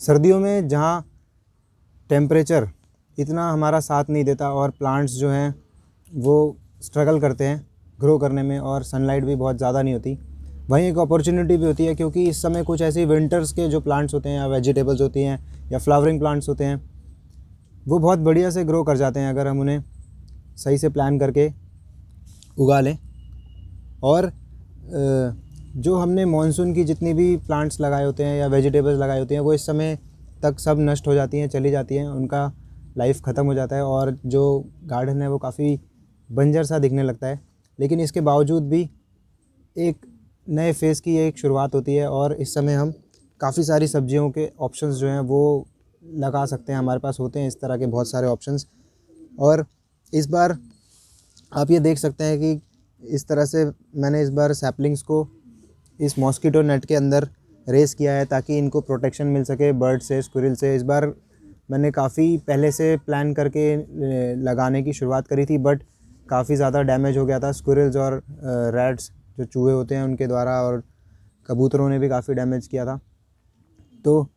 सर्दियों में जहाँ टेम्परेचर इतना हमारा साथ नहीं देता और प्लांट्स जो हैं वो स्ट्रगल करते हैं ग्रो करने में और सनलाइट भी बहुत ज़्यादा नहीं होती, वहीं एक अपॉर्चुनिटी भी होती है क्योंकि इस समय कुछ ऐसी विंटर्स के जो प्लांट्स होते हैं या वेजिटेबल्स होती हैं या फ्लावरिंग प्लांट्स होते हैं वो बहुत बढ़िया से ग्रो कर जाते हैं अगर हम उन्हें सही से प्लान करके उगा लें। और जो हमने मॉनसून की जितनी भी प्लांट्स लगाए होते हैं या वेजिटेबल्स लगाए होते हैं वो इस समय तक सब नष्ट हो जाती हैं, चली जाती हैं, उनका लाइफ ख़त्म हो जाता है और जो गार्डन है वो काफ़ी बंजर सा दिखने लगता है। लेकिन इसके बावजूद भी एक नए फेज़ की एक शुरुआत होती है और इस समय हम काफ़ी सारी सब्जियों के ऑप्शंस जो हैं वो लगा सकते हैं, हमारे पास होते हैं इस तरह के बहुत सारे ऑप्शंस। और इस बार आप ये देख सकते हैं कि इस तरह से मैंने इस बार सैपलिंग्स को इस मॉस्किटो नेट के अंदर रेस किया है ताकि इनको प्रोटेक्शन मिल सके बर्ड से, स्क्विरल से। इस बार मैंने काफ़ी पहले से प्लान करके लगाने की शुरुआत करी थी बट काफ़ी ज़्यादा डैमेज हो गया था स्क्विरल्स और रैट्स जो चूहे होते हैं उनके द्वारा, और कबूतरों ने भी काफ़ी डैमेज किया था। तो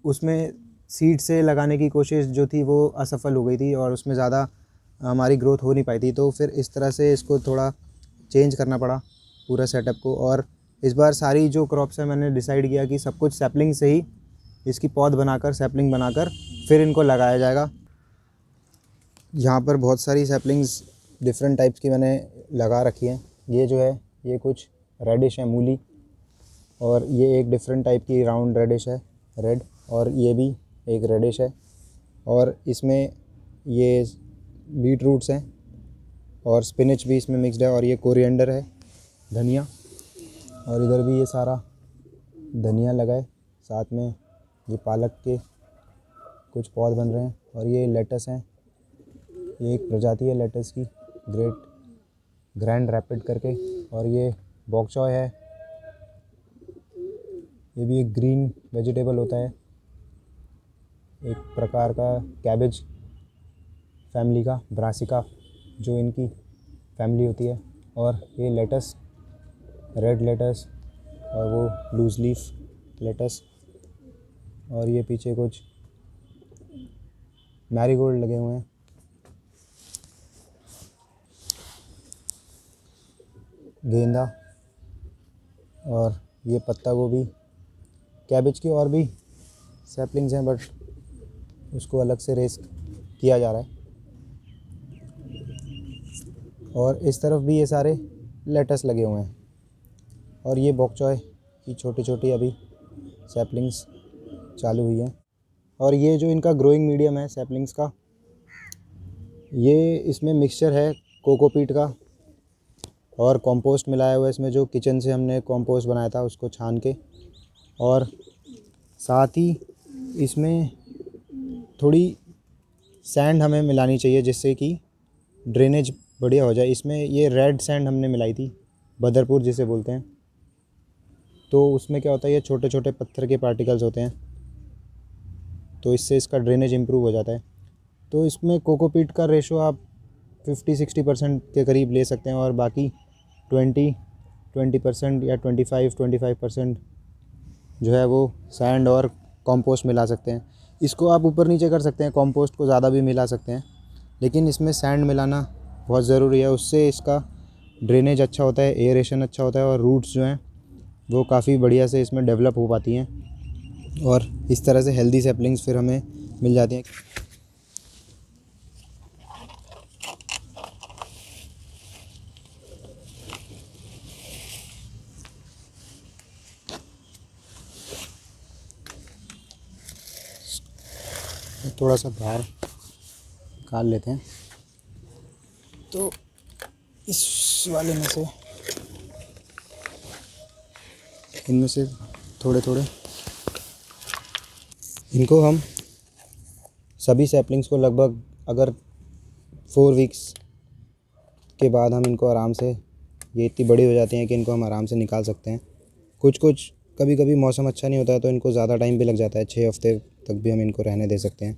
उसमें सीड से लगाने की कोशिश जो थी वो असफल हो गई थी और उसमें ज़्यादा हमारी ग्रोथ हो नहीं पाई थी। तो फिर इस तरह से इसको थोड़ा चेंज करना पड़ा पूरा सेटअप को। और इस बार सारी जो क्रॉप्स हैं मैंने डिसाइड किया कि सब कुछ सैपलिंग से ही इसकी पौध बनाकर, सैपलिंग बनाकर फिर इनको लगाया जाएगा। यहाँ पर बहुत सारी सैपलिंग्स डिफरेंट टाइप्स की मैंने लगा रखी हैं। ये जो है ये कुछ रेडिश है, मूली, और ये एक डिफरेंट टाइप की राउंड रेडिश है, रेड, और ये भी एक रेडिश है, और इसमें ये बीट रूट्स हैं और स्पिनच भी इसमें मिक्सड है, और ये कोरिएंडर है, धनिया, और इधर भी ये सारा धनिया लगा है। साथ में ये पालक के कुछ पौध बन रहे हैं, और ये लेटस हैं, ये एक प्रजाति है लेटस की, ग्रैंड रैपिड करके, और ये बॉक चॉय है, ये भी एक ग्रीन वेजिटेबल होता है, एक प्रकार का कैबेज फैमिली का, ब्रासिका जो इनकी फैमिली होती है। और ये लेटस, रेड लेटस, और वो लूज लीफ लेटस, और ये पीछे कुछ मैरीगोल्ड लगे हुए हैं, गेंदा, और ये पत्ता गोभी, कैबेज की और भी सैपलिंग्स हैं बट उसको अलग से रेस किया जा रहा है। और इस तरफ भी ये सारे लेटस लगे हुए हैं, और ये बॉक चॉय की छोटी छोटी अभी सैपलिंग्स चालू हुई हैं। और ये जो इनका ग्रोइंग मीडियम है सैपलिंग्स का, ये इसमें मिक्सचर है कोकोपीट का और कंपोस्ट मिलाया हुआ है इसमें, जो किचन से हमने कंपोस्ट बनाया था उसको छान के। और साथ ही इसमें थोड़ी सैंड हमें मिलानी चाहिए जिससे कि ड्रेनेज बढ़िया हो जाए। इसमें ये रेड सैंड हमने मिलाई थी, बदरपुर जिसे बोलते हैं। तो उसमें क्या होता है, ये छोटे छोटे पत्थर के पार्टिकल्स होते हैं, तो इससे इसका ड्रेनेज इम्प्रूव हो जाता है। तो इसमें कोकोपीट का रेशो आप 50-60% के करीब ले सकते हैं, और बाकी 20% या 25% जो है वो सैंड और कंपोस्ट मिला सकते हैं। इसको आप ऊपर नीचे कर सकते हैं, कंपोस्ट को ज़्यादा भी मिला सकते हैं, लेकिन इसमें सैंड मिलाना बहुत ज़रूरी है। उससे इसका ड्रेनेज अच्छा होता है, एयरेशन अच्छा होता है, और रूट्स जो हैं वो काफ़ी बढ़िया से इसमें डेवलप हो पाती हैं, और इस तरह से हेल्दी सैपलिंग्स फिर हमें मिल जाती हैं। थोड़ा सा बाहर निकाल लेते हैं, तो इस वाले में से, इनमें से थोड़े थोड़े इनको हम सभी सैपलिंग्स को लगभग अगर 4 वीक्स के बाद हम इनको आराम से, ये इतनी बड़ी हो जाती हैं कि इनको हम आराम से निकाल सकते हैं। कुछ कभी कभी मौसम अच्छा नहीं होता है तो इनको ज़्यादा टाइम भी लग जाता है, 6 हफ्ते तक भी हम इनको रहने दे सकते हैं।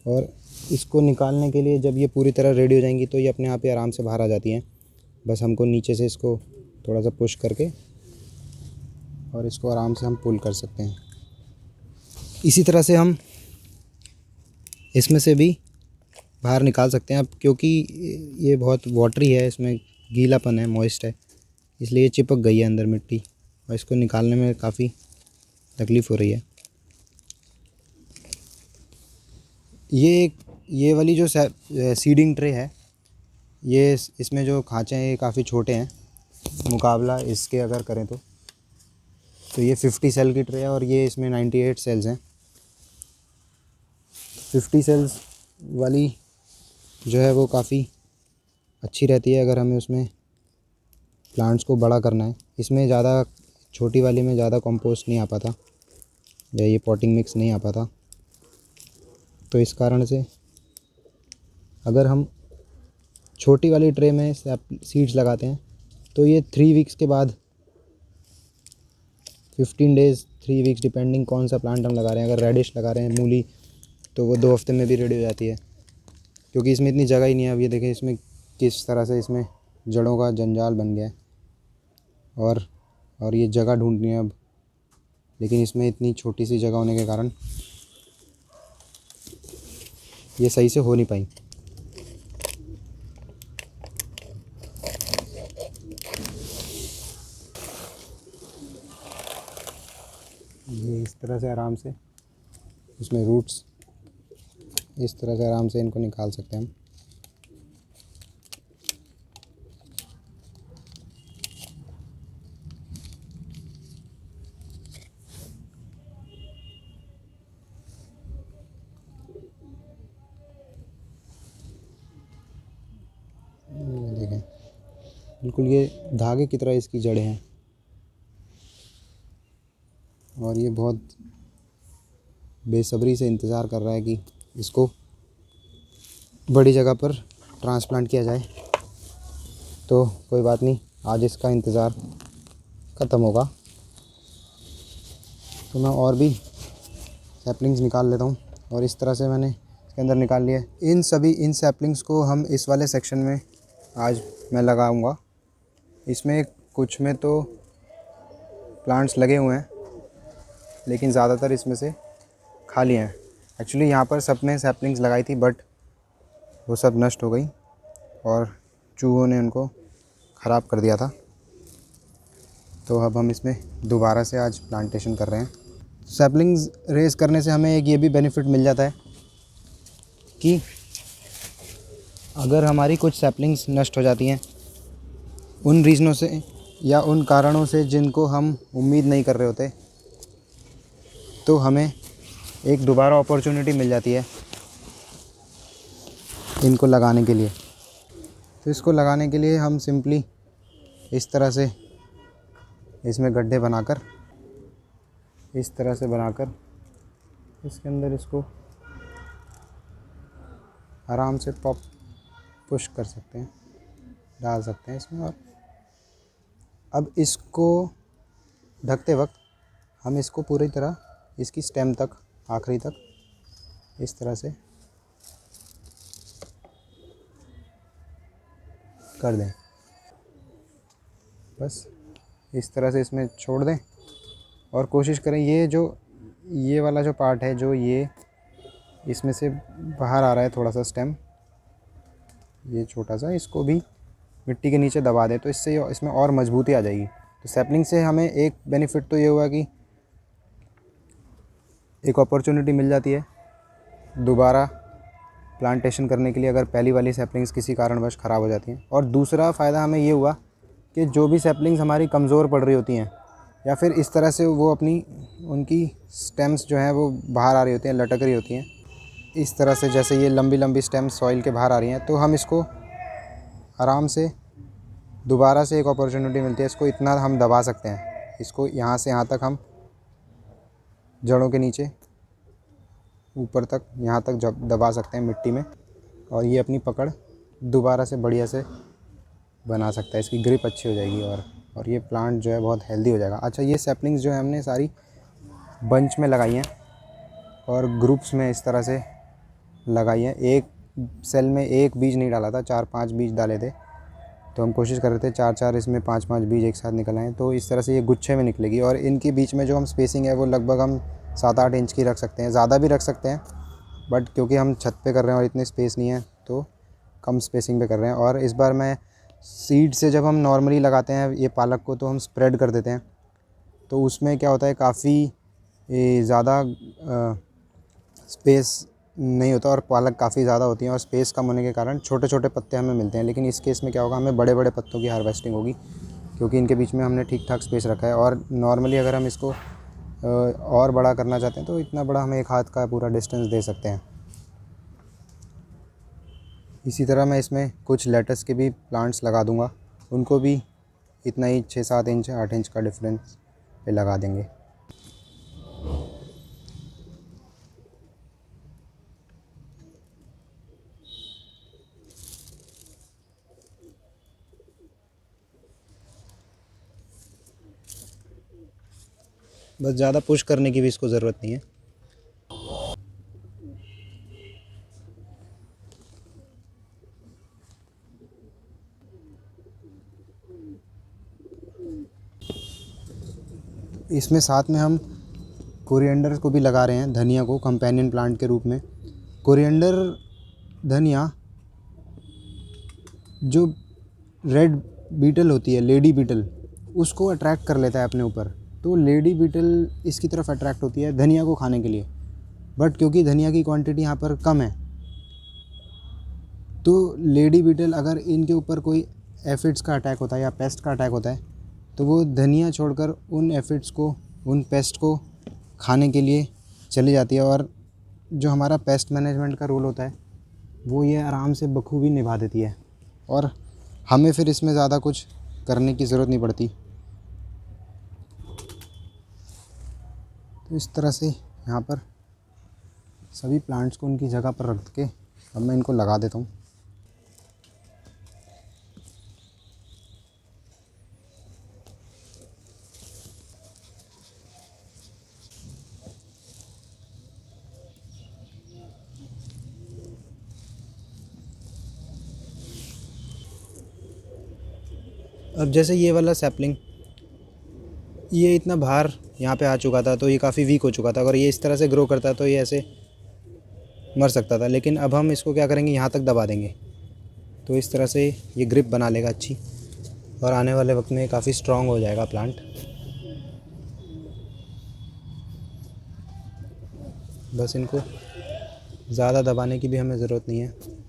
और इसको निकालने के लिए जब ये पूरी तरह रेडी हो जाएंगी तो ये अपने आप ही आराम से बाहर आ जाती हैं। बस हमको नीचे से इसको थोड़ा सा पुश करके और इसको आराम से हम पुल कर सकते हैं। इसी तरह से हम इसमें से भी बाहर निकाल सकते हैं। अब क्योंकि ये बहुत वाटरी है, इसमें गीलापन है, मॉइस्ट है, इसलिए चिपक गई है अंदर मिट्टी और इसको निकालने में काफ़ी तकलीफ़ हो रही है। ये वाली जो सीडिंग ट्रे है, ये इसमें जो खाँचे हैं ये काफ़ी छोटे हैं मुकाबला इसके अगर करें तो ये 50 सेल की ट्रे है और ये इसमें 98 सेल्स हैं। 50 सेल्स वाली जो है वो काफ़ी अच्छी रहती है अगर हमें उसमें प्लांट्स को बड़ा करना है। इसमें ज़्यादा, छोटी वाली में ज़्यादा कंपोस्ट नहीं आ पाता या ये पॉटिंग मिक्स नहीं आ पाता, तो इस कारण से अगर हम छोटी वाली ट्रे में सीड्स लगाते हैं तो ये 3 वीक्स के बाद, 15 डेज़ 3 वीक्स डिपेंडिंग कौन सा प्लांट हम लगा रहे हैं। अगर रेडिश लगा रहे हैं, मूली, तो वो 2 हफ्ते में भी रेडी हो जाती है, क्योंकि इसमें इतनी जगह ही नहीं है। अब ये देखें इसमें किस तरह से इसमें जड़ों का जंजाल बन गया है और ये जगह ढूंढनी है अब, लेकिन इसमें इतनी छोटी सी जगह होने के कारण ये सही से हो नहीं पाई। ये इस तरह से आराम से इसमें रूट्स इस तरह से आराम से इनको निकाल सकते हैं हम। ये देखें, बिल्कुल ये धागे की तरह इसकी जड़ें हैं और ये बहुत बेसब्री से इंतज़ार कर रहा है कि इसको बड़ी जगह पर ट्रांसप्लांट किया जाए। तो कोई बात नहीं, आज इसका इंतज़ार ख़त्म होगा। तो मैं और भी सैपलिंग्स निकाल लेता हूँ और इस तरह से मैंने इसके अंदर निकाल लिया। इन सैपलिंग्स को हम इस वाले सेक्शन में आज मैं लगाऊंगा। इसमें कुछ में तो प्लांट्स लगे हुए हैं, लेकिन ज़्यादातर इसमें से खाली हैं। एक्चुअली यहाँ पर सब में सैपलिंग्स लगाई थी, बट वो सब नष्ट हो गई और चूहों ने उनको ख़राब कर दिया था। तो अब हम इसमें दोबारा से आज प्लांटेशन कर रहे हैं। सैपलिंग्स रेज़ करने से हमें एक ये भी बेनिफिट मिल जाता है कि अगर हमारी कुछ सैपलिंग्स नष्ट हो जाती हैं उन रीज़नों से या उन कारणों से जिनको हम उम्मीद नहीं कर रहे होते, तो हमें एक दोबारा अपॉर्चुनिटी मिल जाती है इनको लगाने के लिए। तो इसको लगाने के लिए हम सिंपली इस तरह से इसमें गड्ढे बनाकर, इस तरह से बनाकर इसके अंदर इसको आराम से पुश कर सकते हैं, डाल सकते हैं इसमें। और अब इसको ढकते वक्त हम इसको पूरी तरह इसकी स्टेम तक, आखिरी तक इस तरह से कर दें। बस इस तरह से इसमें छोड़ दें और कोशिश करें ये वाला जो पार्ट है, जो ये इसमें से बाहर आ रहा है थोड़ा सा स्टेम, ये छोटा सा, इसको भी मिट्टी के नीचे दबा दें, तो इससे इसमें और मजबूती आ जाएगी। तो सैपलिंग से हमें एक बेनिफिट तो ये हुआ कि एक अपॉर्चुनिटी मिल जाती है दोबारा प्लांटेशन करने के लिए, अगर पहली वाली सैपलिंग्स किसी कारणवश ख़राब हो जाती हैं। और दूसरा फ़ायदा हमें ये हुआ कि जो भी सैपलिंग्स हमारी कमज़ोर पड़ रही होती हैं या फिर इस तरह से वो उनकी स्टेम्स जो हैं वो बाहर आ रही होती हैं, लटक रही होती हैं इस तरह से, जैसे ये लंबी लंबी स्टेम्स सॉइल के बाहर आ रही हैं, तो हम इसको आराम से दोबारा से एक अपॉर्चुनिटी मिलती है। इसको इतना हम दबा सकते हैं, इसको यहाँ से यहाँ तक हम जड़ों के नीचे ऊपर तक यहाँ तक जब दबा सकते हैं मिट्टी में, और ये अपनी पकड़ दोबारा से बढ़िया से बना सकता है, इसकी ग्रिप अच्छी हो जाएगी और ये प्लांट जो है बहुत हेल्दी हो जाएगा। अच्छा, ये सैपलिंग्स जो है हमने सारी बंच में लगाई हैं और ग्रुप्स में इस तरह से लगाई हैं। एक सेल में एक बीज नहीं डाला था, 4-5 बीज डाले थे। तो हम कोशिश कर रहे थे 4-4 इसमें 5-5 बीज एक साथ निकल आएँ, तो इस तरह से ये गुच्छे में निकलेगी। और इनके बीच में जो हम स्पेसिंग है वो लगभग हम 7-8 इंच की रख सकते हैं, ज़्यादा भी रख सकते हैं, बट क्योंकि हम छत पे कर रहे हैं और इतनी स्पेस नहीं है तो कम स्पेसिंग पे कर रहे हैं। और इस बार मैं सीड से, जब हम नॉर्मली लगाते हैं ये पालक को तो हम स्प्रेड कर देते हैं, तो उसमें क्या होता है काफ़ी ज़्यादा स्पेस नहीं होता और पालक काफ़ी ज़्यादा होती है और स्पेस कम होने के कारण छोटे छोटे पत्ते हमें मिलते हैं। लेकिन इस केस में क्या होगा, हमें बड़े बड़े पत्तों की हार्वेस्टिंग होगी क्योंकि इनके बीच में हमने ठीक ठाक स्पेस रखा है। और नॉर्मली अगर हम इसको और बड़ा करना चाहते हैं तो इतना बड़ा हम एक हाथ का पूरा डिस्टेंस दे सकते हैं। इसी तरह मैं इसमें कुछ लेटस के भी प्लांट्स लगा दूंगा, उनको भी इतना ही 6-7 इंच 8 इंच का डिफरेंस पे लगा देंगे। बस ज़्यादा पुश करने की भी इसको ज़रूरत नहीं है। इसमें साथ में हम कोरिएंडर को भी लगा रहे हैं, धनिया को कंपेनियन प्लांट के रूप में। कोरिएंडर धनिया जो रेड बीटल होती है, लेडी बीटल, उसको अट्रैक्ट कर लेता है अपने ऊपर। तो लेडी बीटल इसकी तरफ अट्रैक्ट होती है धनिया को खाने के लिए, बट क्योंकि धनिया की क्वांटिटी यहाँ पर कम है तो लेडी बीटल अगर इनके ऊपर कोई एफिड्स का अटैक होता है या पेस्ट का अटैक होता है तो वो धनिया छोड़कर उन एफिड्स को, उन पेस्ट को खाने के लिए चली जाती है। और जो हमारा पेस्ट मैनेजमेंट का रोल होता है वो ये आराम से बखूबी निभा देती है और हमें फिर इसमें ज़्यादा कुछ करने की ज़रूरत नहीं पड़ती। तो इस तरह से यहाँ पर सभी प्लांट्स को उनकी जगह पर रख के अब मैं इनको लगा देता हूँ। अब जैसे ये वाला सैपलिंग, ये इतना बाहर यहाँ पे आ चुका था तो ये काफ़ी वीक हो चुका था। अगर ये इस तरह से ग्रो करता तो ये ऐसे मर सकता था, लेकिन अब हम इसको क्या करेंगे, यहाँ तक दबा देंगे तो इस तरह से ये ग्रिप बना लेगा अच्छी, और आने वाले वक्त में काफ़ी स्ट्रॉन्ग हो जाएगा प्लांट। बस इनको ज़्यादा दबाने की भी हमें ज़रूरत नहीं है।